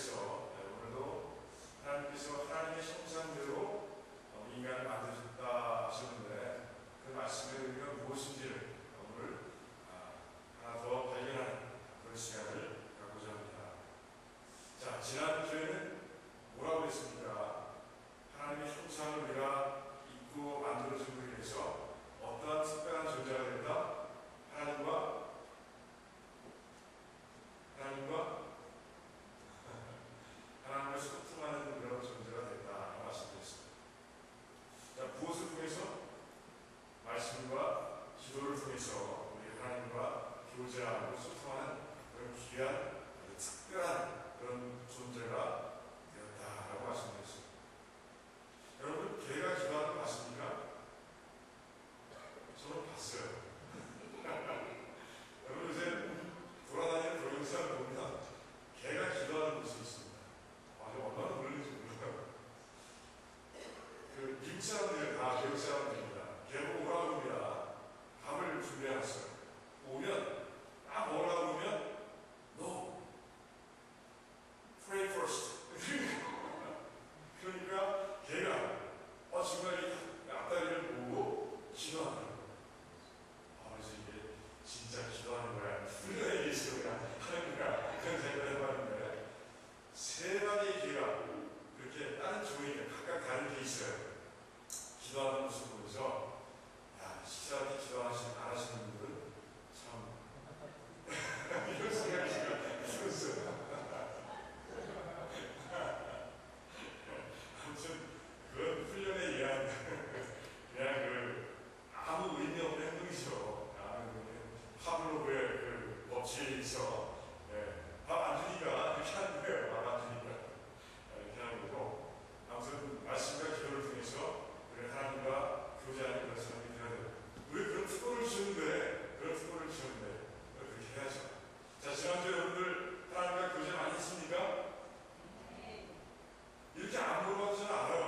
위해서 오늘도 하나님께서 하나님의 형상대로 인간을 만드셨다 하셨는데 그 말씀의 의미가 무엇인지를 오늘 하나 더 발견하는 그런 시간을 갖고자 합니다. 자, 지난 주에는 뭐라고 했습니까? 하나님의 형상을 우리가 입고 만들어진 우리 위해서 어떠한 특별한 존재가 된다? 하나님과 소통하는 그런 존재가 된다고 말씀드렸습니다. 자, 무엇을 통해서? 말씀과 기도를 통해서 우리 하나님과 교제하고 소통하는 그런 귀한, 특별한 그런 존재가 되었다라고 말씀드렸습니다. 여러분, 개가 기도하는 거 봤습니까? 저는 봤어요. 여러분, 요새 돌아다니는 동영상을 보면 개가 기도하는 모습이 있습니다. 얼마나 놀리는지 몰라요. 그 미국 사람들이 다 미국 사람들입니다. 개보고 오라고 합니다. 밥을 준비해놨어요. 오면 딱 뭐라고 하면 No, pray first. 그러니까 개가 정말 이 앞다리를 보고 기도하는 거예요. 그래서 이게 진짜 기도하는 거야, 훈련에 의해서 하는 거야, 그런 생각을 해봤는데, 세 마리의 개가 그렇게 다른 종이 각각 다른 게 있어요. 기도하는 모습 보면서, 야, 식사한테 기도 안 하시는 분들은 참 이런 생각이 들었어요. 아무튼 그건 훈련에 의한 그냥 아무 의미 없는 행동이죠. 파블로브의 그 법칙에 있어. 밥 안 주니까 이렇게 하는 거예요. 밥 안 주니까 이렇게 하는 거고. 아무튼 말씀과 기도를 통해서 우리 하나님과 교제하는 그런 사람이 되어야 돼요. 왜 그런 특권을 주셨는데 그렇게 해야죠. 자, 지난주에 여러분들 하나님과 교제 많이 했습니까? 이렇게 안 물어봐도 저는 알아요.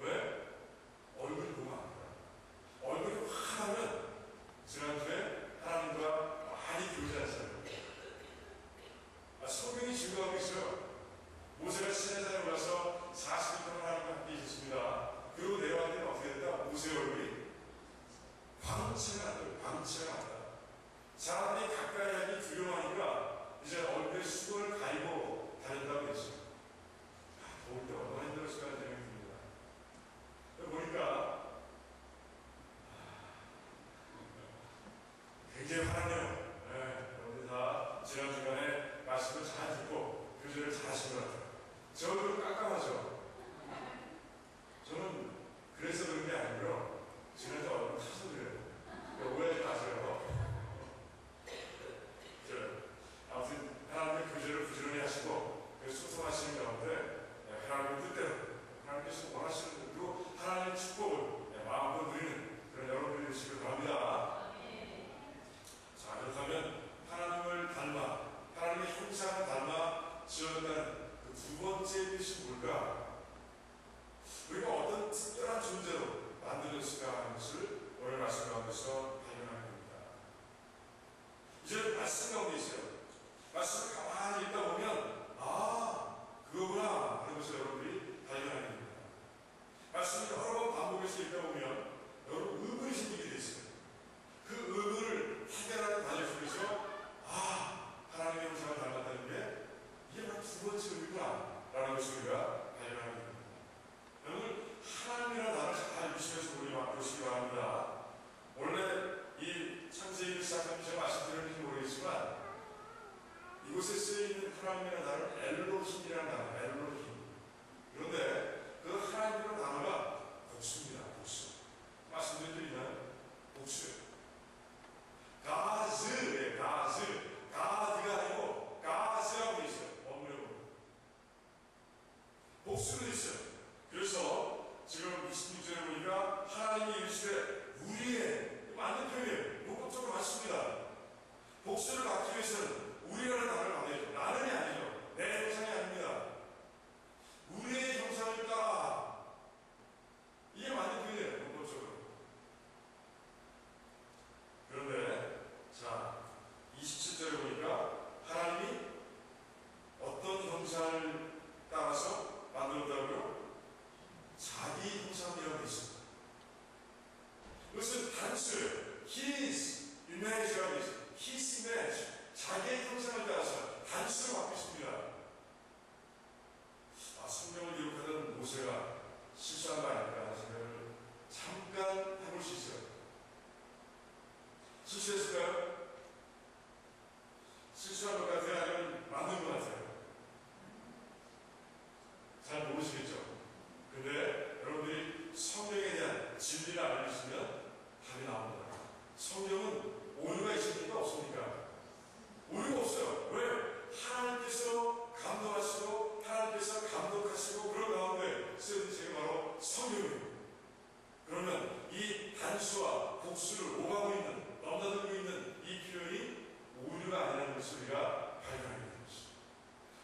왜? 얼굴이 보면 안 돼요. 얼굴이 화나면 지난주에 하나님과 많이 교제하잖아요. 성경이 증거하고 있어요. 모세가 시내산에 올라서 40일 동안 하나님과 함께 있었습니다. 그리고 내려갈 때는 어떻게 됐다? 모세의 얼굴이 광채가 났어요. 광채가 났다. 사람들이 가까이 하기 두려워하니까 이제 얼굴에 수건을 가리고 다닌다고 했어요. 더울 때 얼마나 힘들었을까 하는 생각이 듭니다. 보니까 굉장히 화나네요. 여러분들 다 지난 주간에 말씀을 잘 듣고 교제를 잘 하신 것 같아요. 저 얼굴은 깜깜하죠? 저는 그래서 그런 게 아니고요. 지난주 얼굴 타서 그래요. 오해하지 마세요. 아무튼 하나님의 교제를 부지런히 하시고 소통하시는 가운데 하나님의 뜻대로 하나님께서 원하시는 대로 하나님의 축복을 마음으로 누리는 그런 여러분들이 되시길 바랍니다. 자, 그렇다면 하나님을 닮아, 하나님의 형상을 닮아 지었다는 그 두 번째 뜻이 뭘까? 우리가 어떤 특별한 존재로 만들어졌을까 하는 것을 오늘 말씀 가운데서 발견하게 됩니다. 이제 말씀 가운데 있어요. 말씀을 가만히 읽다 보면 그거구나 하는 것을 여러분들이 발견하게 됩니다. 말씀을 여러 번 반복해서 읽다 보면 여러분 의문이 생기게 돼 있어요. 그 의문을 해결하는 과정 속에서 하나님의 형상을 닮았다는 게 이게 바로 두 번째 의미구나 라는 것을 우리가 발견하게 됩니다. 여러분, 하나님이라는 단어를 잘 읽으시면서 우리 보시기 바랍니다. 원래 이 창세기를 시작하면 제가 말씀드렸는지 모르겠지만 이곳에 쓰여있는 하나님이라는 단어는 엘로힘이라는 단어, 엘로힘. 그런데 그 하나님이라는 단어가 복수입니다. 복수. 말씀드린 적 있나요? 복수예요. 가드가 아니고 가스라고 있어요. 원문으로. 복수로 있어요. 그래서 지금 26절에 보니까 하나님이 이르시되 우리의 맞는 표현이에요. 문법적으로 맞습니다. 복수를 받기 위해서는 우리라는 단어를 받아야죠. 나는이 아니죠. 내 형상이 아닙니다. 우리의 형상을 따라. 이게 맞는 표현이에요. 문법적으로. 그런데 자 27절에 보니까 하나님이 어떤 형상을 his image, 자기의 형상을 따라서 단수로 바뀌십니다. 성경을 기록하던 모세가 실수한 거 아닐까 하는 생각을 잠깐 해볼 수 있어요. 실수했을까요? 실수한 것 같아요? 아니면 맞는 것 같아요? 잘 모르시겠죠? 근데 여러분들이 성경에 대한 진리를 알려주시면 답이 나옵니다. 성경은 오류가 있습니까? 없습니까? 오류가 없어요. 왜? 하나님께서 감동하시고 하나님께서 감독하시고 그런 가운데 쓰여진 책이 바로 성경이에요. 그러면 이 단수와 복수를 오가고 있는, 넘나들고 있는 이 표현이 오류가 아니라는 것을 우리가 발견하게 되는 것입니다.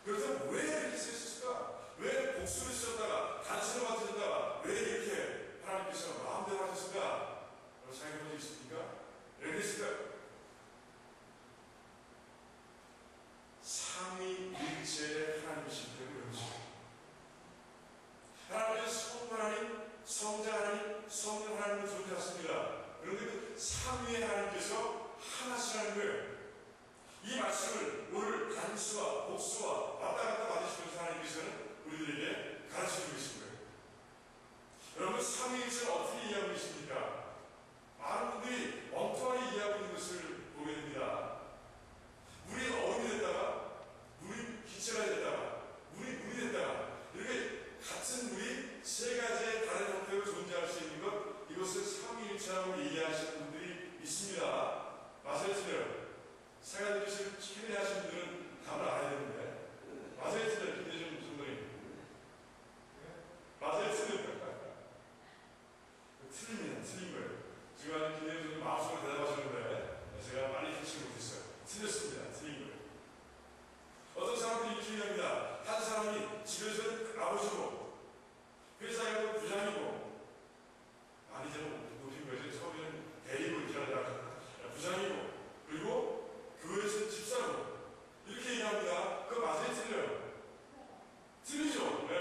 그래서 왜 이렇게 쓰셨을까? 왜 복수를 쓰셨다가 단수를 맡으셨다가 왜 이렇게 하나님께서 마음대로 하셨을까? 생각해 본 적 있습니까? 왜 그랬을까요? 삼위일체의 하나님이시기 때문에 그렇습니다. 하나님은 성부 하나님, 성자 하나님, 성령 하나님을 존재하십니다. 그런데 그 삼위의 하나님께서 하나시라는 거예요. 이 말씀을 오늘 단수와 복수와 왔다 갔다 받으시면서 하나님께서는 우리들에게 가르쳐주고 계신 거예요. 여러분, 삼위일체를 어떻게 이해하고 계십니까? 많은 분들이 엉뚱하게 이해하고 있는 것을 보게 됩니다. 물이 얼음이 됐다가 물이 기체가 됐다가 물이 됐다가 이렇게 같은 물이 세 가지의 다른 형태로 존재할 수 있는 것, 이것을 삼위일체라고 얘기하시는 분들이 있습니다. 맞아요, 틀려요? 세 가지 것을 최대하신 분들은 답을 알아야 되는데 맞아요, 틀려요? 김대중 선생님 맞아요, 틀려요? 틀립니다. 틀린 거예요. 지금 김대중 선생님 마음속으로 대답하셨는데 제가 많이 캐치 못했어요. 틀렸습니다. 틀린 거예요. 어떤 사람들이 이렇게 얘기합니다. 한 사람이 집에서는 아버지고 회사에는 부장이고 아니죠. 높인 거죠. 처음에는 대리고 이렇게 하다가 부장이고 그리고 교회에서는 집사고 이렇게 얘기합니다. 그거 맞아요? 틀려요? 틀리죠. 네.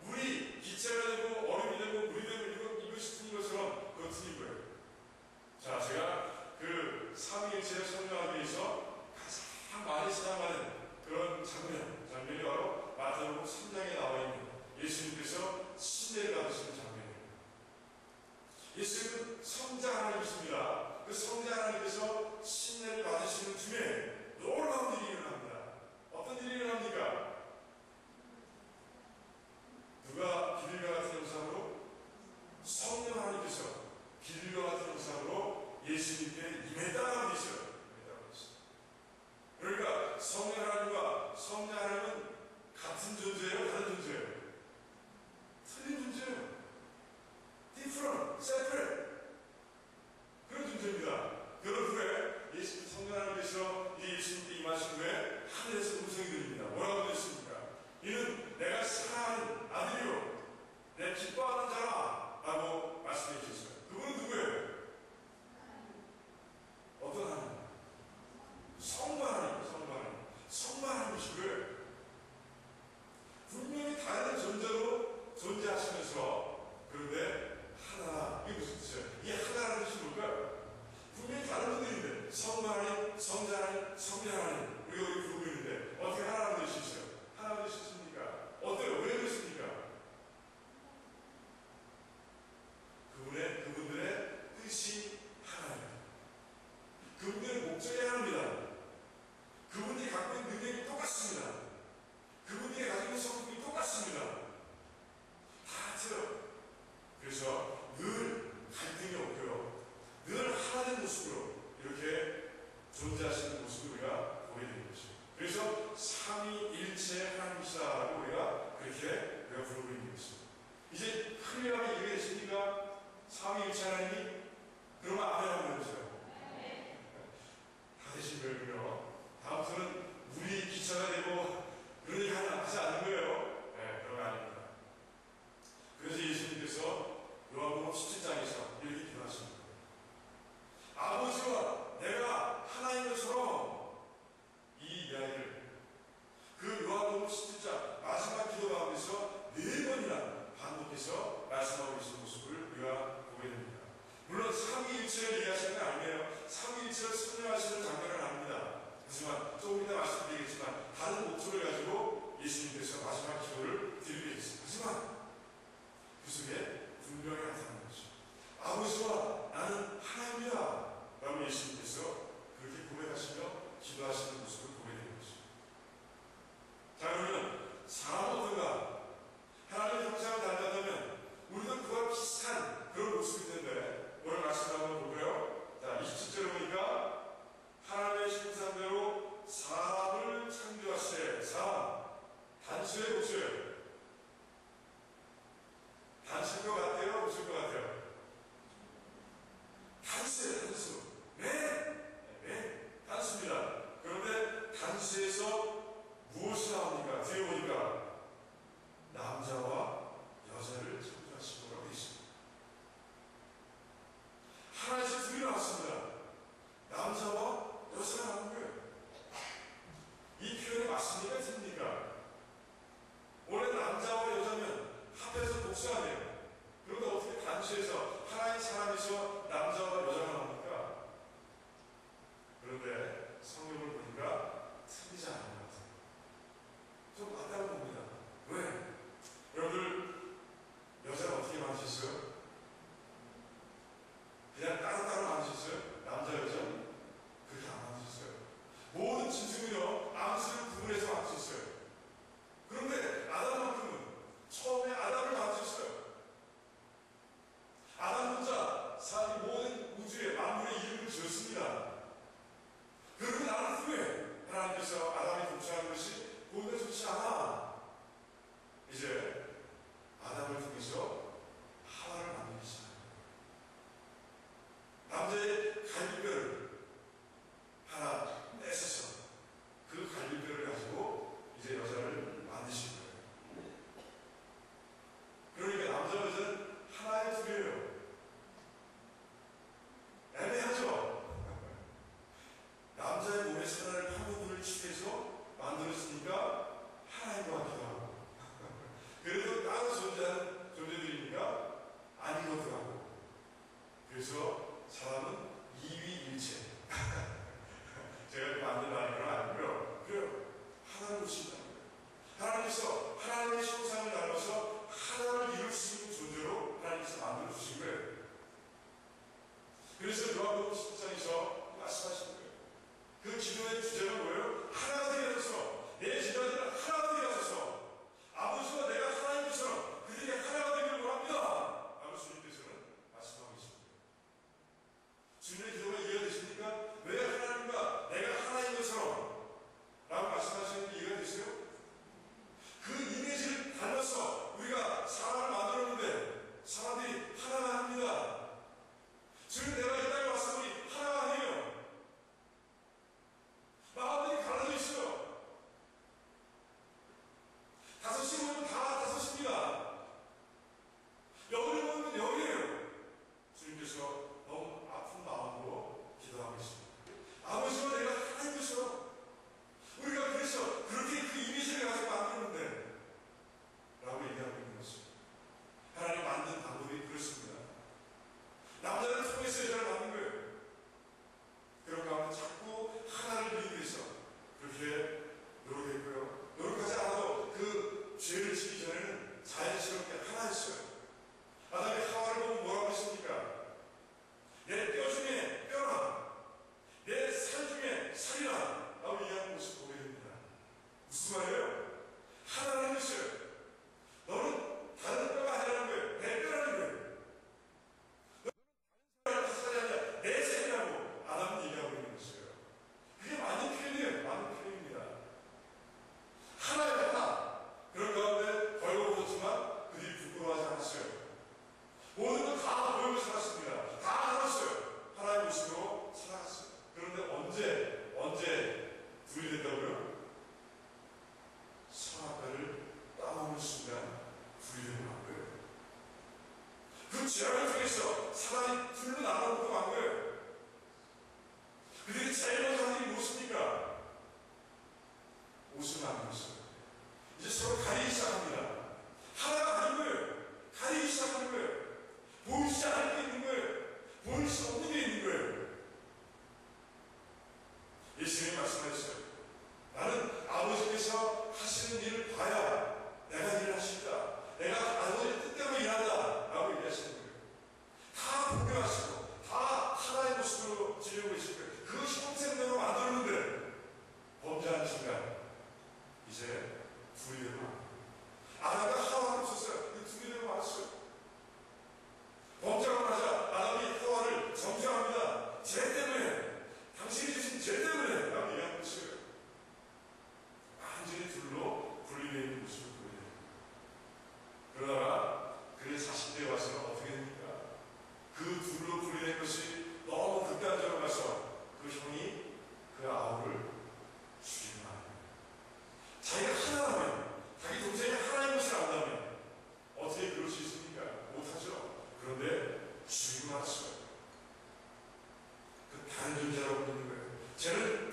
물이 기체가 되고 얼음이 되고 물이 되고 이것이 틀린 것처럼 그거 틀린 거예요. 자, 제가 그 삼위일체를 설명하기 위해서 가장 많이 사용하는 그런 장면이 바로 마태복음 3장에 나와 있는 예수님께서 신뢰를 받으시는 장면입니다. 예수님은 성자 하나님이십니다. 그 성자 하나님께서 신뢰를 받으시는 중에 놀라운 일이 일어납니다. 어떤 일이 일어납니까? 누가 비둘기와 같은 형상으로? 성령 하나님께서 비둘기와 같은 형상으로 예수님께 임했다라고 계셔요. 그러니까 성령 하나님과 성자 하나님은 같은 존재예요? 다른 존재예요? 틀린 존재예요. different, separate. 그런 존재입니다. 그런 후에 예수님 성령 하나님께서 이 예수님께 임하신 후에 하늘에서 음성이 들립니다. 뭐라고 했습니까? 이는 내가 사랑하는 아들이요 내 기뻐하는 자라 라고 말씀해 주셨어요. 그분은 누구예요? 어떤 하나님? 성부 하나님, 성부 하나님이시고요. 분명히 다른 존재로 존재하시면서 그런데 하나, 이게 무슨 뜻이에요? 이 하나라는 뜻이 뭘까요? 분명히 다른 분들인데 성부 하나님, 성자 하나님, 성령 하나님 우리가 여기 부르고 있는데 어떻게 하나라는 뜻이 있어요? 하나라는 뜻이 있습니까? 어때요? 왜 그렇습니까? 그분들의 뜻이 하나입니다. 그분들의 목적이 하나입니다. 그분들이 갖고 있는 능력이 똑같습니다. 그분들이 가지고 있는 성품이 똑같습니다. 다 같아요. 그래서 늘 갈등이 없고요. 늘 하나된 모습으로 이렇게 존재하시는 모습을 우리가 보게 되는 것입니다. 그래서 삼위일체 하나님이시다라고 우리가 부르고 있는 것입니다. 이제 클리어하게 이해되십니까? 삼위일체 하나님이? 그러면 아멘 한번 해보세요. 다 되신 거예요. 다음부터는 물이 기차가 되고 그러니까 하지 않는 거예요. 네, 그런 거 아닙니다. 그래서 예수님께서 요한복음 17장에서 이렇게 기도하십니다. 아버지와 내가 하나인 것처럼 이 이야기를 그 요한복음 17장 마지막 기도 가운데서 4번이나 반복해서 말씀하고 계신 모습을 우리가 보게 됩니다. 물론 삼위일체를 얘기하시는 게 아니에요. 삼위일체를 설명하시는 장면은 예수님께서 마지막 기도를 드리게 됐습니다. 하지만 그 속에 분명히 나타나는 것이죠. 아버지와 나는 하나입니다 라고 예수님께서 그렇게 고백하시며 기도하시는 모습을 보게 되는 것이죠. 자, 그러면 사람은 어떤가? 하나님의 형상을 닮았다면 우리도 그와 비슷한 그런 모습이 텐데 오늘 말씀 한번 볼까요? 자, 27절에 보니까 하나님의 형상대로 사람을 창조하시되 사람 단수의 모습 단수일 것 같아요? 무슨 것 같아요? 단수예요, 단수. 네, 단수입니다. 그런데 단수에서 무엇이 나옵니까? 뒤에 보니까 남자와 여자를 창조하신 거라고 되어 있습니다. 하나씩 둘이 나왔습니다. 남자와 여자가 나온 거예요. 이 표현이 맞습니까? 틀립니까? 원래 남자와 여자면 합해서 복수하네요. 그런데 어떻게 단수에서 하나의 사람에서 남자와 여자가 나옵니까? 그런데 성경을 보니까 틀리지 않은 것 같아요. 좀 맞다고 봅니다. 왜? 여러분들 여자를 어떻게 만드셨어요? 그냥 따로따로 만드셨어요? 남자 여자? 그렇게 안 만드셨어요. 모든 짐승은요 암수를 구분해서 만드셨어요. 그런데 아담만큼은 처음에 아담을 만드셨어요. 아담 혼자 이 모든 우주의 만물의 이름을 지었습니다. 그리고 나는 후에 하나님께서 아담이 동참한 것이 보기가 좋지 않아. 이제 아담을 통해서 하와를 만들기 시작합니다. 남자의 갈비뼈를 하나 뺏어서 그 갈비뼈를 가지고 이제 여자를 만드신 거예요. 그러니까 남자와 여자는 하나의 둘이에요. 애매하죠? 남자의 몸에서 하나를 한 부분을 취해서 만들어지니까 하나인 것 같기도 하고 그래도 따로 존재하는 존재들이니까 아닌 것도 하고 그래서 사람은 이위일체 제가 만든 말인 건 아니고요. 그래요. 하나를 놓친다는 거예요. 하나님께서 하나님의 형상을 닮아서 하나를 이룰 수 있는 존재로 하나님께서 만들어 주신 거예요. 그래서 요한복음 10장에서 말씀하신 거예요. 그 기도의 주제가 뭐예요? 하나가 되게 하소서. 내 제자들은 하나가 되게 하소서. 아버지와 내가 하나인 것처럼 그들이 하나가 되기를 원합니다. 라고 주님께서는 말씀하고 계십니다. 주님의 기도가 이해가 되십니까? 왜 하나님과 내가 하나인 것처럼 라고 말씀하시는 게 이해가 되세요? 그 이미지를 닮아서 우리가 사람을 만들었는데 사람들이 하나가 합니다. 지금 내가 이 땅에 와서 보니 하나가 아니에요. 마음들이 갈라져 있어요. 다섯이 모이면 다 다섯입니다. 여기를 모이면 여기에요. 주님께서 너무 아픈 마음으로 기도하고 있습니다. 아버지와 내가 하나인 것처럼 우리가 그래서 그렇게 그 이미지를 가지고 만들었는데 라고 얘기하고 있는 것입니다. 하나님 만든 방법이 그렇습니다. 남자를 통해서 여자를 만든 거예요. 그런 가운데 자꾸 하나를 이루기 위해서 그렇게 노력했고요. 노력하지 않아도 그 죄를 지기 전에는 자연스럽게 하나였어요. 아담이 하와를 보고 뭐라고 했습니까? 내 뼈 중에 뼈라, 내 살 중에 살이라 라고 얘기하는 모습을 보게 됩니다. 무슨 말이에요? 하나라는 것이에요. 너는 다른 뼈가 아니라는 거예요. 내 뼈라는 거예요. 너는 다른 살이 아니라 내 살이라고 아담은 얘기하고 있는 것이에요. 그게 맞는 표현이에요. 맞는 표현입니다. 하나예요, 하나. 그런 가운데 벌거벗었지만 그들이 부끄러워하지 않았어요. 모든 건 다 보이고 살았습니다. 다 알았어요. 하나의 모습으로 살아갔어요. 그런데 언제 둘이 된다고요? 선악과를 따먹는 순간 둘이 되고 만 거예요. 그 죄악을 통해서 사람이 둘로 나눠놓고 만 거예요. 그들이 제일 먼저 하는 일이 무엇입니까? 옷을 만들었어요. 이제 서로 가리기 시작합니다. 하나가 아닌 거예요. 가리기 시작하는 거예요. 보이지 않을 게 있는 거예요. 보일 수 없는 게 있는 거예요. 예수님이 말씀하셨어요. 나는 아버지께서 하시는 일을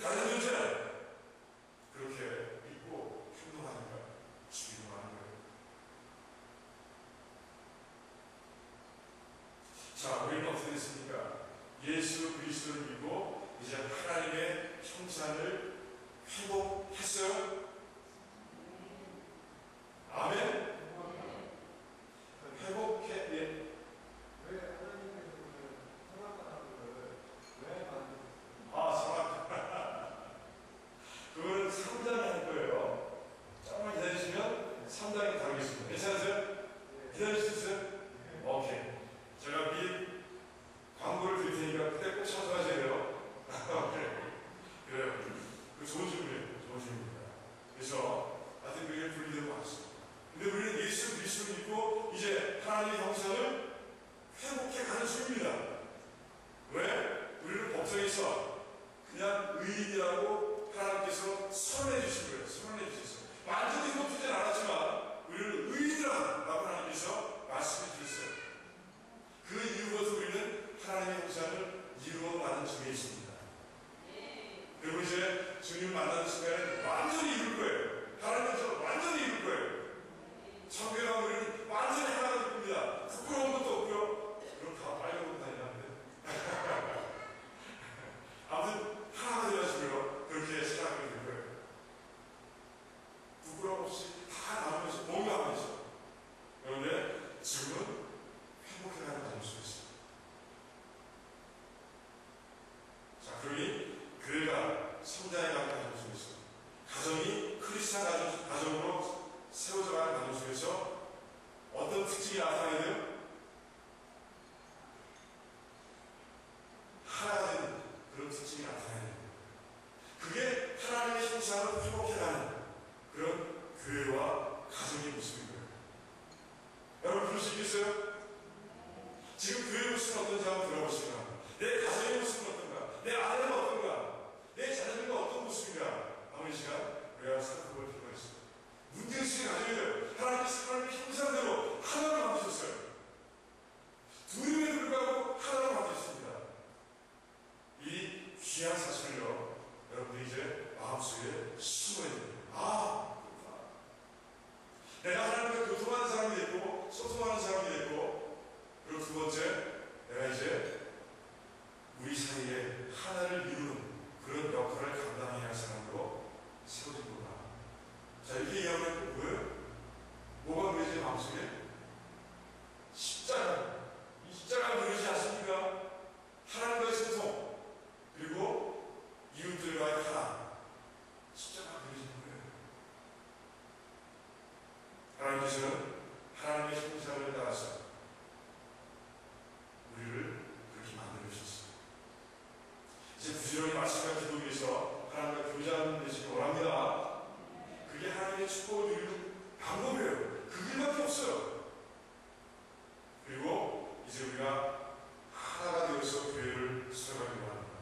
가진 존재는 그렇게 믿고 행동하니까 주의로 하는 거예요. 자, 우리는 어떻게 됐습니까? 예수 그리스도를 믿고 이제 하나님의 형상을 회복했어요. 아멘. 회복해. 예. 왜 하나님께서 성악하는 걸 왜 만드셨어요? 성악. 그거는 3장에 할 거예요. 조금만 기다리시면 3장에 다루겠습니다. 괜찮으세요? 기다리실 수 있어요? 오케이. 제가 미리 광고를 드릴 테니까 그때 꼭 참석하셔야 돼요. 그래요. 그 좋은 질문이에요. 좋은 질문입니다. 그래서 하여튼 그게 분리되고 많습니다. 근데 우리는 예수 그리스도를 믿고 이제 하나님의 형상을 회복해 가는 중입니다. 왜? 우리는 법정에서 그냥 의인이라고 하나님께서 선언해 주신 거예요. 선언해 주셨어요. 완전히 회복되진 않았지만 우리는 의인이라고 하나님께서 말씀해 주셨어요. 그 이후부터 우리는 하나님의 형상을 이루어가는 중에 있습니다. 그리고 이제 주님을 만나는 순간에 완전히 이룰 거예요. 하나님의 형상을 완전히 이룰 거예요. 천국에 가면 우리는 완전히 하나가 될 겁니다. 부끄러운 것도 없고요. 그럼 다 빨간 옷 다니는데. 아무튼 하나가 되어지고요. 그렇게 생각하게 될 거예요. 부끄러움 없이 다 나오면서 뭔가 하면서. 그런데 지금은 행복해가는 과정 속에 있습니다. 자, 그러니 교회가 성장해가는 과정 속에 있습니다. 가정이 크리스찬 가정으로 세워져가는 과정 속에서 어떤 특징이 나타나게 돼요? 하나가 되는 그런 특징이 나타나야 됩니다. 그게 하나님의 형상을 회복해가는 그런 교회와 가정의 모습인 거예요. 여러분 그럴 수 있겠어요? 지금 교회 모습은 어떤지 한번 들어보시기 바랍니다. 내 가정의 모습은 어떤가? 내 아내는 어떤가? 내 자녀들과 어떤 모습인가? 남은 시간 우리가 살펴볼 필요가 있습니다. 문제의식의 가정이에요. 하나님께서 하나님의 형상대로 하나를 만드셨어요. 둘임에도 불구하고 하나를 만드셨습니다. 이 귀한 사실을요, 여러분들이 이제 마음속에 심어야 됩니다. 내가 하나님과 교통하는 사람이 됐고, 소통하는 사람이 됐고, 그리고 두 번째, 내가 이제 우리 사이에 하나를 이루는 그런 역할을 감당해야 할 사람으로 세워진 거구나. 자, 이렇게 이해하면 뭐예요? 뭐가 그려지지 마음속에? 십자가. 이 십자가가 그려지지 않습니까? 하나님과의 소통, 그리고 이웃들과의 하나. 십자가가 그려지는 거예요. 하나님께서는 하나님의 형상을 따라서 우리를 그렇게 만들어주셨습니다. 이제 부지런히 말씀과 기도 위해서 하나님과 교제하는 되시기 원합니다. 그게 하나님의 축복을 누리는 방법이에요. 그 길밖에 없어요. 그리고 이제 우리가 하나가 되어서 교회를 세워가기 원합니다.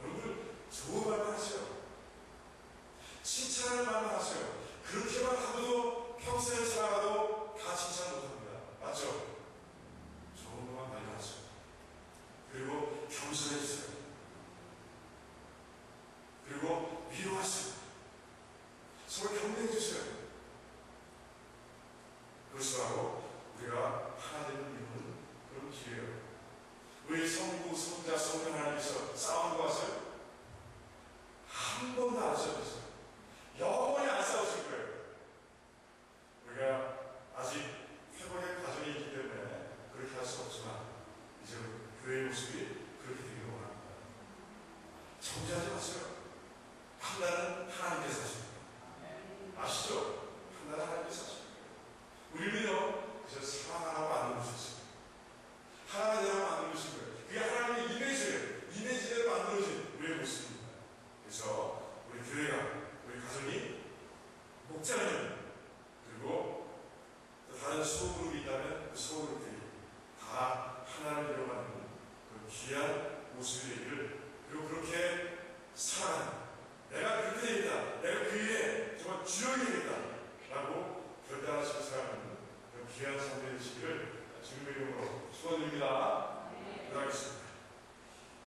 여러분들 좋은 말만 하세요. 칭찬할 말만 하세요. 그렇게만 하고도 평생을 살아가도 다 칭찬 못합니다. 맞죠? 좋은 것만 많이 하세요. 그리고 겸손해주세요. 그리고 위로하세요. 서로 격려해주세요. 그것을 하고 우리가 하나 되는 이유는 그런 기회예요. 우리 성부, 성자, 성령 하나님께서 싸운 거 아세요? 한 번도 안 싸우셨어요. 영원히 안 싸우실 거예요. 우리가 아직 회복의 과정이 있기 때문에 그렇게 할 수 없지만 이제 교회의 모습이 그렇게 되기를 원합니다. 정죄하지 마세요. 판단은 하나님께서 하십니다. 아시죠? 판단은 하나님께서 하십니다. 우리는요, 그저 사랑하라고 만들어주셨어요. 하나가 되라고 만들어주신 거예요. 그게 하나님의 이미지예요. 이미지대로 만들어진 우리의 모습입니다. 그래서 우리 교회가, 우리 가정이 목자님, 그리고 또 다른 소그룹이 있다면 그 소그룹들이 다 하나를 이뤄가는 그 귀한 모습이 되기를